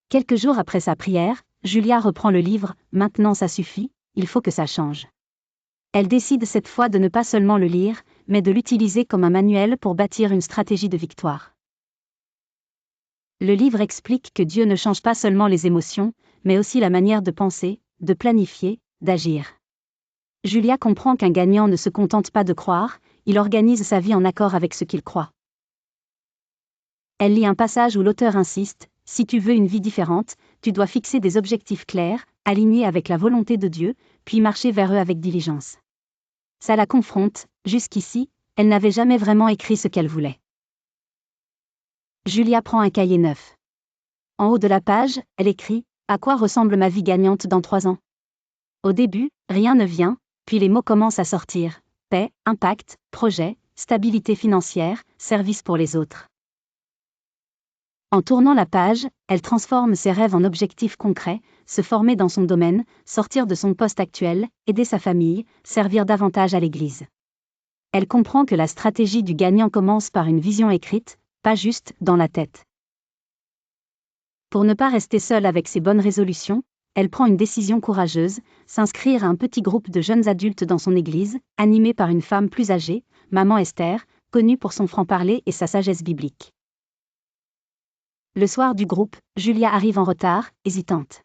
Quelques jours après sa prière, Julia reprend le livre « Maintenant ça suffit, il faut que ça change ». Elle décide cette fois de ne pas seulement le lire, mais de l'utiliser comme un manuel pour bâtir une stratégie de victoire. Le livre explique que Dieu ne change pas seulement les émotions, mais aussi la manière de penser, de planifier, d'agir. Julia comprend qu'un gagnant ne se contente pas de croire, il organise sa vie en accord avec ce qu'il croit. Elle lit un passage où l'auteur insiste, « Si tu veux une vie différente, tu dois fixer des objectifs clairs, alignés avec la volonté de Dieu, puis marcher vers eux avec diligence. » Ça la confronte, jusqu'ici, elle n'avait jamais vraiment écrit ce qu'elle voulait. Julia prend un cahier neuf. En haut de la page, elle écrit « À quoi ressemble ma vie gagnante dans 3 ans ?» Au début, rien ne vient, puis les mots commencent à sortir. Paix, impact, projet, stabilité financière, service pour les autres. En tournant la page, elle transforme ses rêves en objectifs concrets, se former dans son domaine, sortir de son poste actuel, aider sa famille, servir davantage à l'Église. Elle comprend que la stratégie du gagnant commence par une vision écrite, pas juste dans la tête. Pour ne pas rester seule avec ses bonnes résolutions, elle prend une décision courageuse, s'inscrire à un petit groupe de jeunes adultes dans son église, animé par une femme plus âgée, Maman Esther, connue pour son franc-parler et sa sagesse biblique. Le soir du groupe, Julia arrive en retard, hésitante.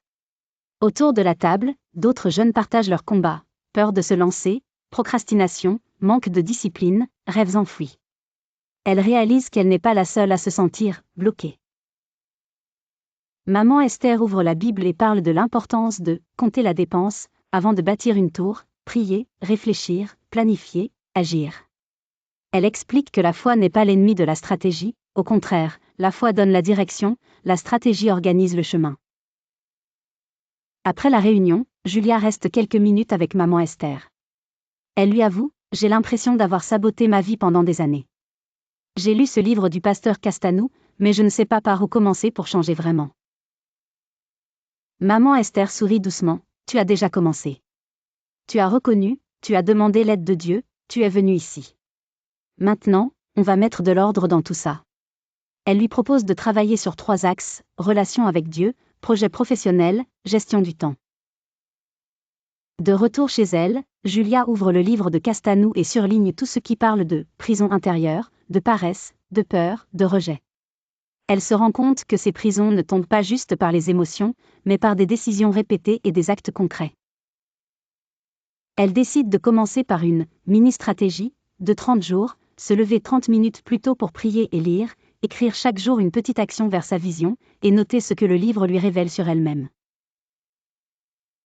Autour de la table, d'autres jeunes partagent leurs combats, peur de se lancer, procrastination, manque de discipline, rêves enfouis. Elle réalise qu'elle n'est pas la seule à se sentir bloquée. Maman Esther ouvre la Bible et parle de l'importance de compter la dépense avant de bâtir une tour, prier, réfléchir, planifier, agir. Elle explique que la foi n'est pas l'ennemi de la stratégie, au contraire, la foi donne la direction, la stratégie organise le chemin. Après la réunion, Julia reste quelques minutes avec Maman Esther. Elle lui avoue, « J'ai l'impression d'avoir saboté ma vie pendant des années. J'ai lu ce livre du pasteur Castanou, mais je ne sais pas par où commencer pour changer vraiment. » Maman Esther sourit doucement, « Tu as déjà commencé. Tu as reconnu, tu as demandé l'aide de Dieu, tu es venu ici. Maintenant, on va mettre de l'ordre dans tout ça. » Elle lui propose de travailler sur 3 axes, relation avec Dieu, projet professionnel, gestion du temps. De retour chez elle, Julia ouvre le livre de Castanou et surligne tout ce qui parle de prison intérieure, de paresse, de peur, de rejet. Elle se rend compte que ces prisons ne tombent pas juste par les émotions, mais par des décisions répétées et des actes concrets. Elle décide de commencer par une mini-stratégie de 30 jours, se lever 30 minutes plus tôt pour prier et lire, écrire chaque jour une petite action vers sa vision, et noter ce que le livre lui révèle sur elle-même.